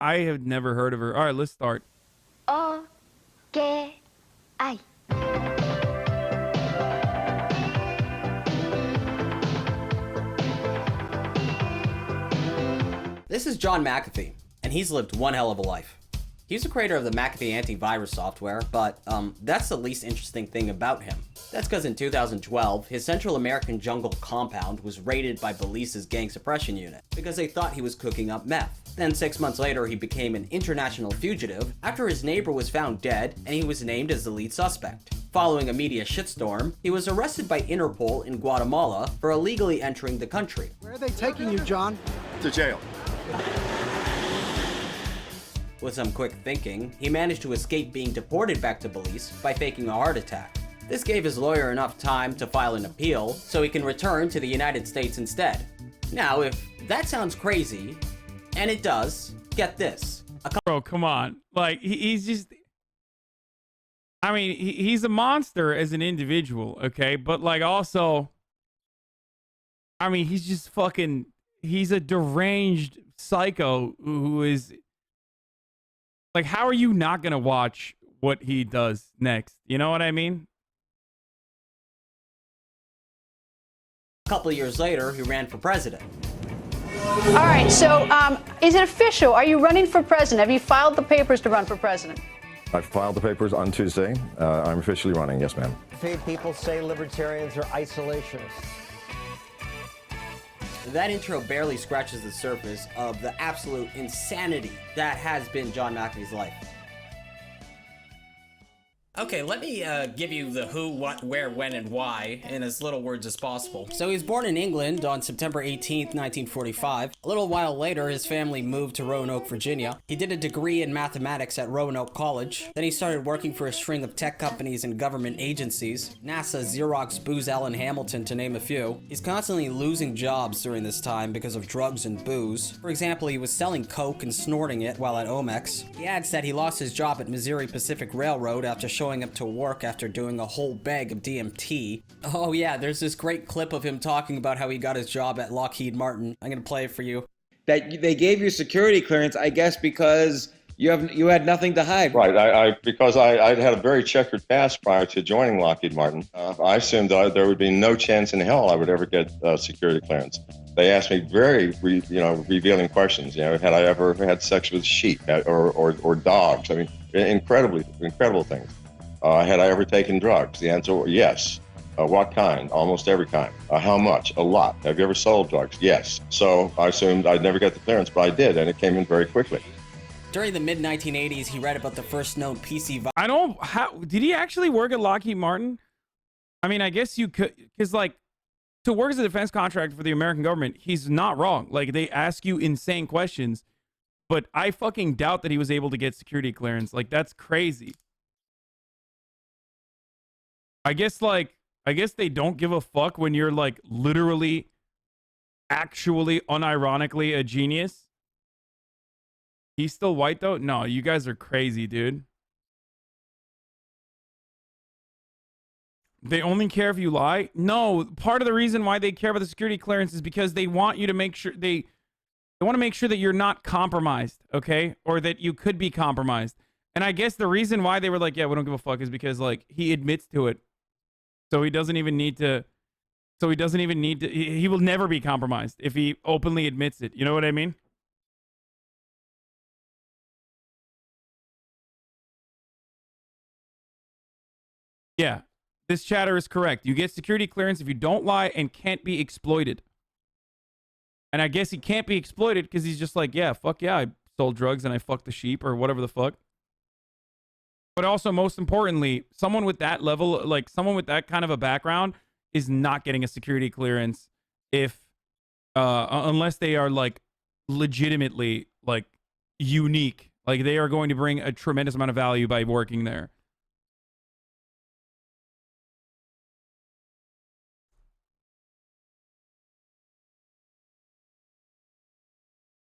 I have never heard of her. All right, let's start. Okay. Ay. This is John McaFee, and he's lived one hell of a life. He's the creator of the McAfee antivirus software, but that's the least interesting thing about him. That's because in 2012, his Central American jungle compound was raided by Belize's gang suppression unit because they thought he was cooking up meth. Then 6 months later, he became an international fugitive after his neighbor was found dead and he was named as the lead suspect. Following a media shitstorm, he was arrested by Interpol in Guatemala for illegally entering the country. Where are they taking you, John? To jail. With some quick thinking, he managed to escape being deported back to Belize by faking a heart attack. This gave his lawyer enough time to file an appeal so he can return to the United States instead. Now, if that sounds crazy, and it does, get this. Bro, come on. Like, he's just... I mean, he's a monster as an individual, okay? But, like, also... I mean, he's just fucking... He's a deranged psycho who is... Like, how are you not gonna watch what he does next? You know what I mean? A couple of years later, he ran for president. All right, so is it official? Are you running for president? Have you filed the papers to run for president? I filed the papers on Tuesday. I'm officially running, yes, ma'am. People say libertarians are isolationists. That intro barely scratches the surface of the absolute insanity that has been John McAfee's life. Okay, let me give you the who, what, where, when, and why in as little words as possible. So he was born in England on September 18th, 1945. A little while later, his family moved to Roanoke, Virginia. He did a degree in mathematics at Roanoke College. Then he started working for a string of tech companies and government agencies. NASA, Xerox, Booz Allen Hamilton, to name a few. He's constantly losing jobs during this time because of drugs and booze. For example, he was selling coke and snorting it while at Omex. He adds that he lost his job at Missouri Pacific Railroad after showing up to work after doing a whole bag of DMT. Oh yeah, there's this great clip of him talking about how he got his job at Lockheed Martin. I'm gonna play it for you. That they gave you security clearance, I guess, because you had nothing to hide. Right, because I'd had a very checkered past prior to joining Lockheed Martin. I assumed that there would be no chance in hell I would ever get security clearance. They asked me very, revealing questions. Had I ever had sex with sheep or dogs? I mean, incredible things. Had I ever taken drugs? The answer was yes. What kind? Almost every kind. How much? A lot. Have you ever sold drugs? Yes. So I assumed I'd never get the clearance, but I did, and it came in very quickly. During the mid-1980s, he read about the first known PC virus. I don't... Did he actually work at Lockheed Martin? I mean, I guess you could... Because, like, to work as a defense contractor for the American government, he's not wrong. Like, they ask you insane questions, but I fucking doubt that he was able to get security clearance. Like, that's crazy. I guess they don't give a fuck when you're, like, literally, actually, unironically a genius. He's still white, though? No, you guys are crazy, dude. They only care if you lie? No, part of the reason why they care about the security clearance is because they want you to make sure they want to make sure that you're not compromised, okay? Or that you could be compromised. And I guess the reason why they were like, yeah, we don't give a fuck is because, like, he admits to it. So he doesn't even need to... He will never be compromised if he openly admits it. You know what I mean? Yeah, this chatter is correct. You get security clearance if you don't lie and can't be exploited. And I guess he can't be exploited because he's just like, yeah, fuck yeah, I sold drugs and I fucked the sheep or whatever the fuck. But also, most importantly, someone with that level, like someone with that kind of a background is not getting a security clearance if, unless they are like legitimately like unique. Like they are going to bring a tremendous amount of value by working there.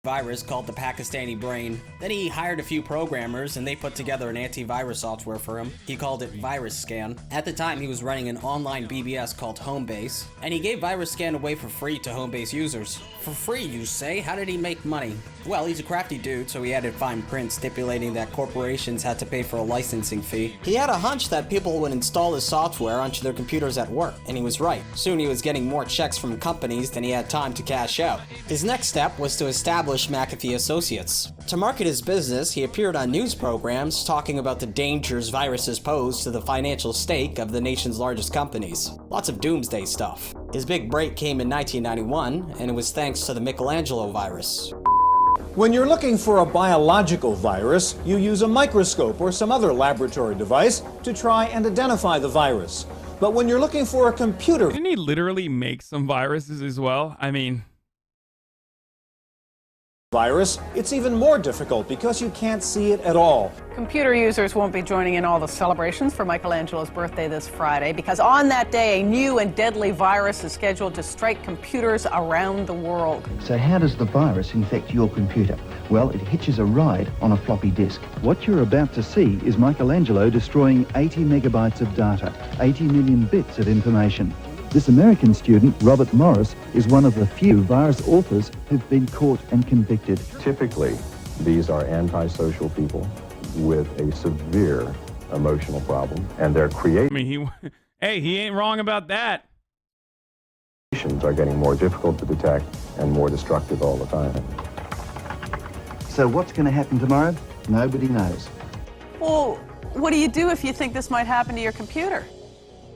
virus called the Pakistani Brain. Then he hired a few programmers and they put together an antivirus software for him. He called it Virus Scan. At the time, he was running an online BBS called Homebase, and he gave Virus Scan away for free to Homebase users. For free, you say? How did he make money? Well, he's a crafty dude, so he added fine print stipulating that corporations had to pay for a licensing fee. He had a hunch that people would install his software onto their computers at work, and he was right. Soon he was getting more checks from companies than he had time to cash out. His next step was to establish McAfee Associates. To market his business, he appeared on news programs talking about the dangers viruses pose to the financial stake of the nation's largest companies. Lots of doomsday stuff. His big break came in 1991, and it was thanks to the Michelangelo virus. When you're looking for a biological virus, you use a microscope or some other laboratory device to try and identify the virus. But when you're looking for a computer Didn't he literally make some viruses as well? I mean, virus, it's even more difficult because you can't see it at all. Computer users won't be joining in all the celebrations for Michelangelo's birthday this Friday because on that day, a new and deadly virus is scheduled to strike computers around the world. So how does the virus infect your computer? Well, it hitches a ride on a floppy disk. What you're about to see is Michelangelo destroying 80 megabytes of data, 80 million bits of information. This American student, Robert Morris, is one of the few virus authors who've been caught and convicted. Typically, these are antisocial people with a severe emotional problem, and their I mean, hey, he ain't wrong about that. creations are getting more difficult to detect and more destructive all the time. So what's going to happen tomorrow? Nobody knows. Well, what do you do if you think this might happen to your computer?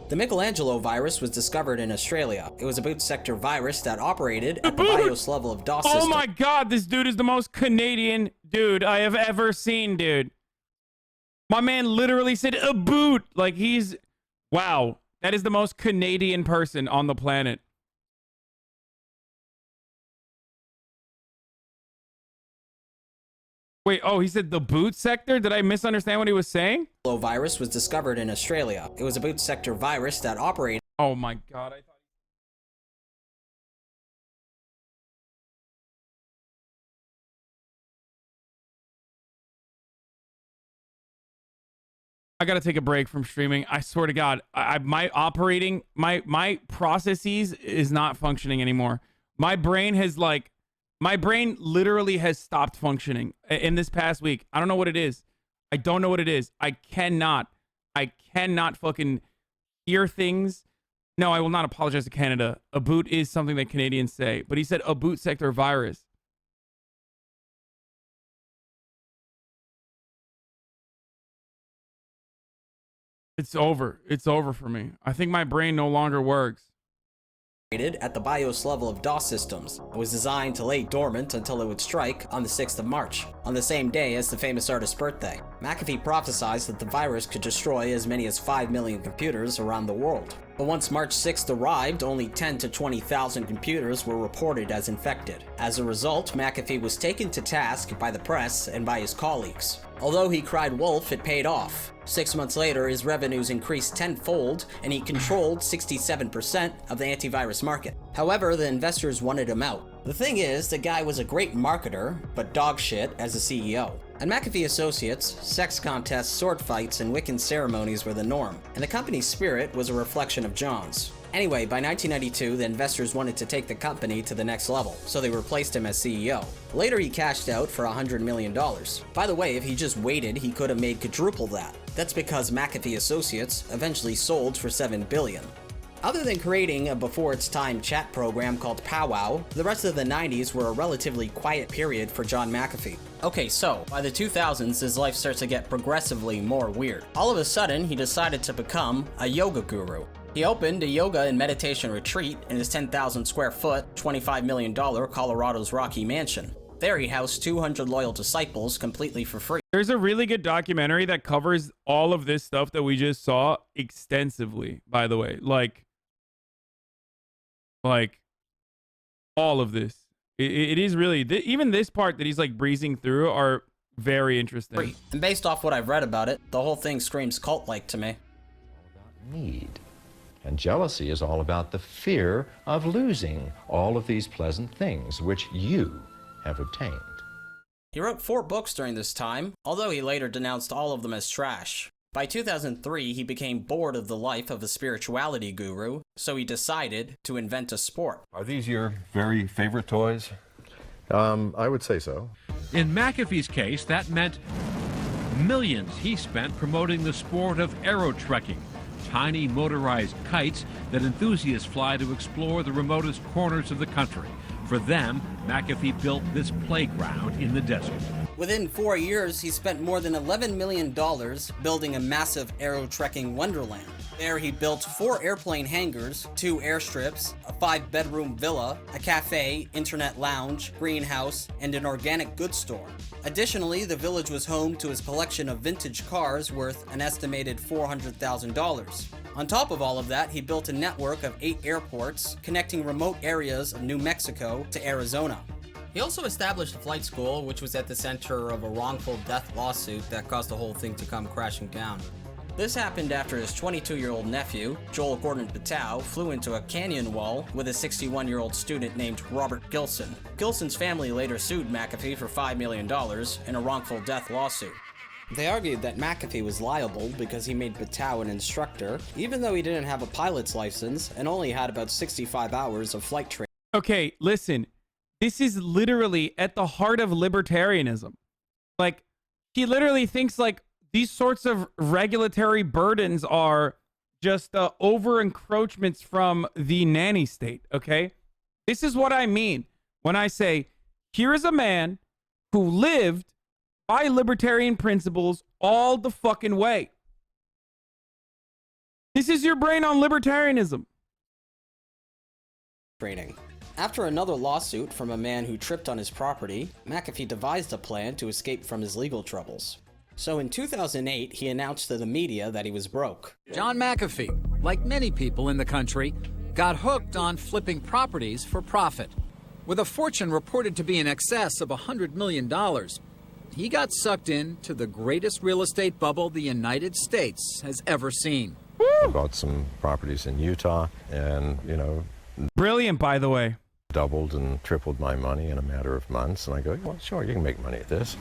The Michelangelo virus was discovered in Australia. It was a boot sector virus that operated at the BIOS level of DOS system. Oh my god, this dude is the most Canadian dude I have ever seen, dude. My man literally said a boot. Like he's... Wow. That is the most Canadian person on the planet. Wait, oh, he said the boot sector? Did I misunderstand what he was saying? The virus was discovered in Australia. It was a boot sector virus that operated... Oh my god, I thought... I gotta take a break from streaming. I swear to God, my processes is not functioning anymore. My brain literally has stopped functioning in this past week. I don't know what it is. I don't know what it is. I cannot fucking hear things. No, I will not apologize to Canada. A boot is something that Canadians say, but he said a boot sector virus. It's over. It's over for me. I think my brain no longer works. At the BIOS level of DOS systems. It was designed to lay dormant until it would strike on the 6th of March, on the same day as the famous artist's birthday. McAfee prophesied that the virus could destroy as many as 5 million computers around the world. But once March 6th arrived, only 10 to 20,000 computers were reported as infected. As a result, McAfee was taken to task by the press and by his colleagues. Although he cried wolf, it paid off. 6 months later, his revenues increased tenfold, and he controlled 67% of the antivirus market. However, the investors wanted him out. The thing is, the guy was a great marketer, but dog shit as a CEO. At McAfee Associates, sex contests, sword fights, and Wiccan ceremonies were the norm, and the company's spirit was a reflection of John's. Anyway, by 1992, the investors wanted to take the company to the next level, so they replaced him as CEO. Later, he cashed out for $100 million. By the way, if he just waited, he could have made quadruple that. That's because McAfee Associates eventually sold for $7 billion. Other than creating a before-its-time chat program called Powwow, the rest of the 90s were a relatively quiet period for John McAfee. Okay, so, by the 2000s, his life starts to get progressively more weird. All of a sudden, he decided to become a yoga guru. He opened a yoga and meditation retreat in his 10,000 square foot, $25 million Colorado's Rocky Mansion. There he housed 200 loyal disciples completely for free. There's a really good documentary that covers all of this stuff that we just saw extensively, by the way. Like all of this. It is really, even this part that he's like breezing through are very interesting. And based off what I've read about it, the whole thing screams cult-like to me. Need. And jealousy is all about the fear of losing all of these pleasant things which you have obtained. He wrote 4 books during this time, although he later denounced all of them as trash. By 2003, he became bored of the life of a spirituality guru, so he decided to invent a sport. Are these your very favorite toys? I would say so. In McAfee's case, that meant millions he spent promoting the sport of aerotrekking, tiny motorized kites that enthusiasts fly to explore the remotest corners of the country. For them, McAfee built this playground in the desert. Within 4 years, he spent more than $11 million building a massive aerotrekking wonderland. There he built 4 airplane hangars, 2 airstrips, a 5-bedroom villa, a cafe, internet lounge, greenhouse, and an organic goods store. Additionally, the village was home to his collection of vintage cars worth an estimated $400,000. On top of all of that, he built a network of 8 airports connecting remote areas of New Mexico to Arizona. He also established a flight school, which was at the center of a wrongful death lawsuit that caused the whole thing to come crashing down. This happened after his 22-year-old nephew, Joel Gordon Patow, flew into a canyon wall with a 61-year-old student named Robert Gilson. Gilson's family later sued McAfee for $5 million in a wrongful death lawsuit. They argued that McAfee was liable because he made Patow an instructor, even though he didn't have a pilot's license and only had about 65 hours of flight training. Okay, listen. This is literally at the heart of libertarianism. Like, he literally thinks like these sorts of regulatory burdens are just over encroachments from the nanny state, okay? This is what I mean when I say, here is a man who lived by libertarian principles all the fucking way. This is your brain on libertarianism. Training. After another lawsuit from a man who tripped on his property, McAfee devised a plan to escape from his legal troubles. So in 2008, he announced to the media that he was broke. John McAfee, like many people in the country, got hooked on flipping properties for profit. With a fortune reported to be in excess of $100 million, he got sucked into the greatest real estate bubble the United States has ever seen. I bought some properties in Utah and, Brilliant, by the way. doubled and tripled my money in a matter of months. And I go, well, sure, you can make money at this.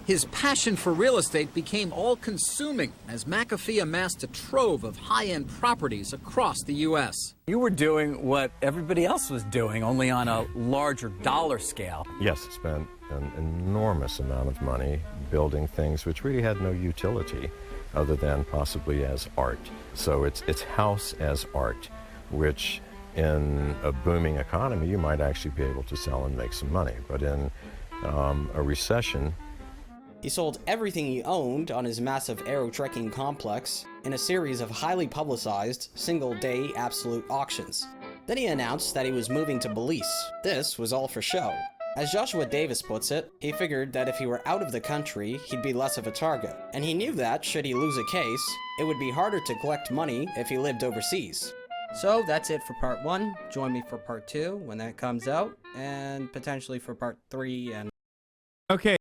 His passion for real estate became all-consuming as McAfee amassed a trove of high-end properties across the U.S. You were doing what everybody else was doing, only on a larger dollar scale. Yes, spent an enormous amount of money building things which really had no utility other than possibly as art. So it's house as art, which in a booming economy you might actually be able to sell and make some money. But in a recession, he sold everything he owned on his massive aerotrekking complex in a series of highly publicized, single-day absolute auctions. Then he announced that he was moving to Belize. This was all for show. As Joshua Davis puts it, he figured that if he were out of the country, he'd be less of a target. And he knew that, should he lose a case, it would be harder to collect money if he lived overseas. So that's it for part 1. Join me for part 2 when that comes out, and potentially for part 3 and... Okay.